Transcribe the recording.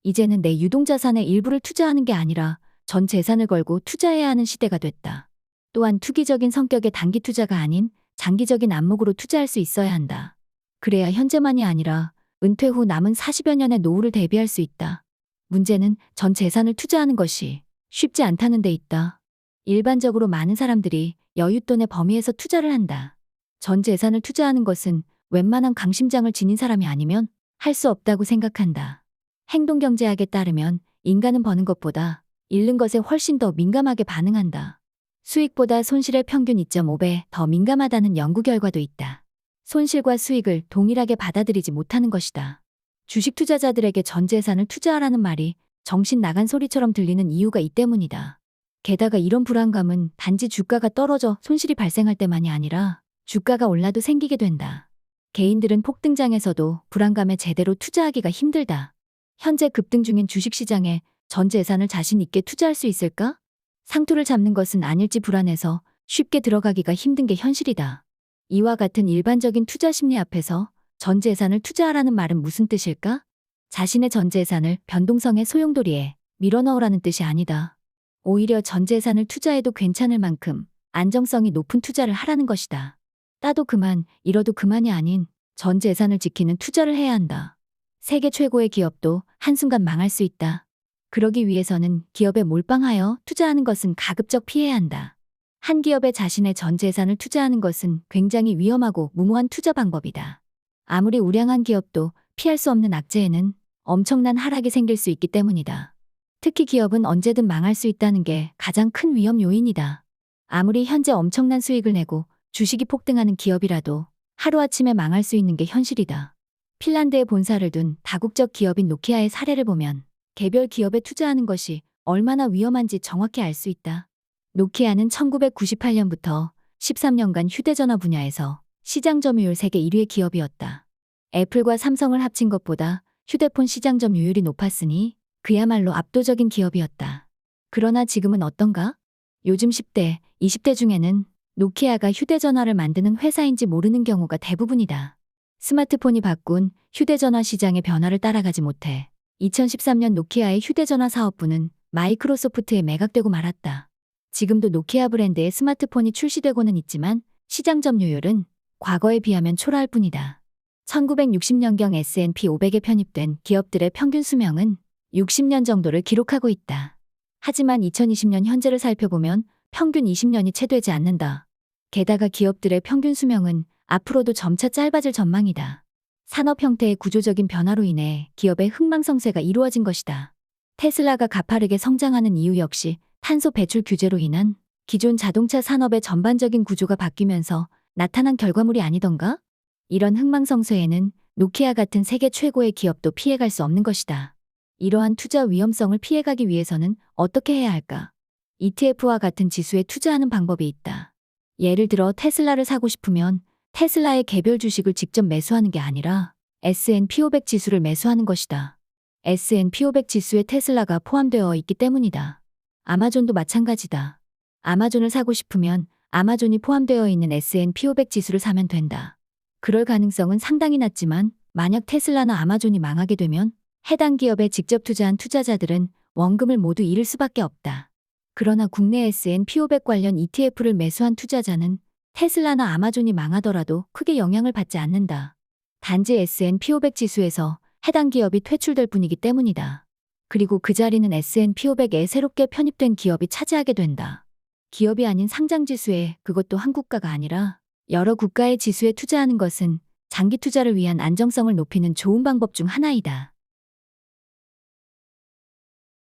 이제는 내 유동자산의 일부를 투자하는 게 아니라 전 재산을 걸고 투자해야 하는 시대가 됐다. 또한 투기적인 성격의 단기 투자가 아닌 장기적인 안목으로 투자할 수 있어야 한다. 그래야 현재만이 아니라 은퇴 후 남은 40여 년의 노후를 대비할 수 있다. 문제는 전 재산을 투자하는 것이 쉽지 않다는 데 있다. 일반적으로 많은 사람들이 여윳돈의 범위에서 투자를 한다. 전 재산을 투자하는 것은 웬만한 강심장을 지닌 사람이 아니면 할 수 없다고 생각한다. 행동경제학에 따르면 인간은 버는 것보다 잃는 것에 훨씬 더 민감하게 반응한다. 수익보다 손실의 평균 2.5배 더 민감하다는 연구 결과도 있다. 손실과 수익을 동일하게 받아들이지 못하는 것이다. 주식 투자자들에게 전 재산을 투자하라는 말이 정신 나간 소리처럼 들리는 이유가 이 때문이다. 게다가 이런 불안감은 단지 주가가 떨어져 손실이 발생할 때만이 아니라 주가가 올라도 생기게 된다. 개인들은 폭등장에서도 불안감에 제대로 투자하기가 힘들다. 현재 급등 중인 주식시장에 전 재산을 자신 있게 투자할 수 있을까? 상투를 잡는 것은 아닐지 불안해서 쉽게 들어가기가 힘든 게 현실이다. 이와 같은 일반적인 투자 심리 앞에서 전 재산을 투자하라는 말은 무슨 뜻일까? 자신의 전 재산을 변동성의 소용돌이에 밀어넣으라는 뜻이 아니다. 오히려 전 재산을 투자해도 괜찮을 만큼 안정성이 높은 투자를 하라는 것이다. 따도 그만, 잃어도 그만이 아닌 전 재산을 지키는 투자를 해야 한다. 세계 최고의 기업도 한순간 망할 수 있다. 그러기 위해서는 기업에 몰빵하여 투자하는 것은 가급적 피해야 한다. 한 기업에 자신의 전 재산을 투자하는 것은 굉장히 위험하고 무모한 투자 방법이다. 아무리 우량한 기업도 피할 수 없는 악재에는 엄청난 하락이 생길 수 있기 때문이다. 특히 기업은 언제든 망할 수 있다는 게 가장 큰 위험 요인이다. 아무리 현재 엄청난 수익을 내고 주식이 폭등하는 기업이라도 하루아침에 망할 수 있는 게 현실이다. 핀란드에 본사를 둔 다국적 기업인 노키아의 사례를 보면 개별 기업에 투자하는 것이 얼마나 위험한지 정확히 알 수 있다. 노키아는 1998년부터 13년간 휴대전화 분야에서 시장 점유율 세계 1위의 기업이었다. 애플과 삼성을 합친 것보다 휴대폰 시장 점유율이 높았으니 그야말로 압도적인 기업이었다. 그러나 지금은 어떤가? 요즘 10대, 20대 중에는 노키아가 휴대전화를 만드는 회사인지 모르는 경우가 대부분이다. 스마트폰이 바꾼 휴대전화 시장의 변화를 따라가지 못해 2013년 노키아의 휴대전화 사업부는 마이크로소프트에 매각되고 말았다. 지금도 노키아 브랜드의 스마트폰이 출시되고는 있지만 시장 점유율은 과거에 비하면 초라할 뿐이다. 1960년경 S&P 500에 편입된 기업들의 평균 수명은 60년 정도를 기록하고 있다. 하지만 2020년 현재를 살펴보면 평균 20년이 채 되지 않는다. 게다가 기업들의 평균 수명은 앞으로도 점차 짧아질 전망이다. 산업 형태의 구조적인 변화로 인해 기업의 흥망성쇠가 이루어진 것이다. 테슬라가 가파르게 성장하는 이유 역시 탄소 배출 규제로 인한 기존 자동차 산업의 전반적인 구조가 바뀌면서 나타난 결과물이 아니던가? 이런 흥망성쇠에는 노키아 같은 세계 최고의 기업도 피해갈 수 없는 것이다. 이러한 투자 위험성을 피해가기 위해서는 어떻게 해야 할까? ETF와 같은 지수에 투자하는 방법이 있다. 예를 들어 테슬라를 사고 싶으면 테슬라의 개별 주식을 직접 매수하는 게 아니라 S&P 500 지수를 매수하는 것이다. S&P 500 지수에 테슬라가 포함되어 있기 때문이다. 아마존도 마찬가지다. 아마존을 사고 싶으면 아마존이 포함되어 있는 S&P 500 지수를 사면 된다. 그럴 가능성은 상당히 낮지만 만약 테슬라나 아마존이 망하게 되면 해당 기업에 직접 투자한 투자자들은 원금을 모두 잃을 수밖에 없다. 그러나 국내 S&P 500 관련 ETF를 매수한 투자자는 테슬라나 아마존이 망하더라도 크게 영향을 받지 않는다. 단지 S&P 500 지수에서 해당 기업이 퇴출될 뿐이기 때문이다. 그리고 그 자리는 S&P 500에 새롭게 편입된 기업이 차지하게 된다. 기업이 아닌 상장지수에, 그것도 한 국가가 아니라 여러 국가의 지수에 투자하는 것은 장기 투자를 위한 안정성을 높이는 좋은 방법 중 하나이다.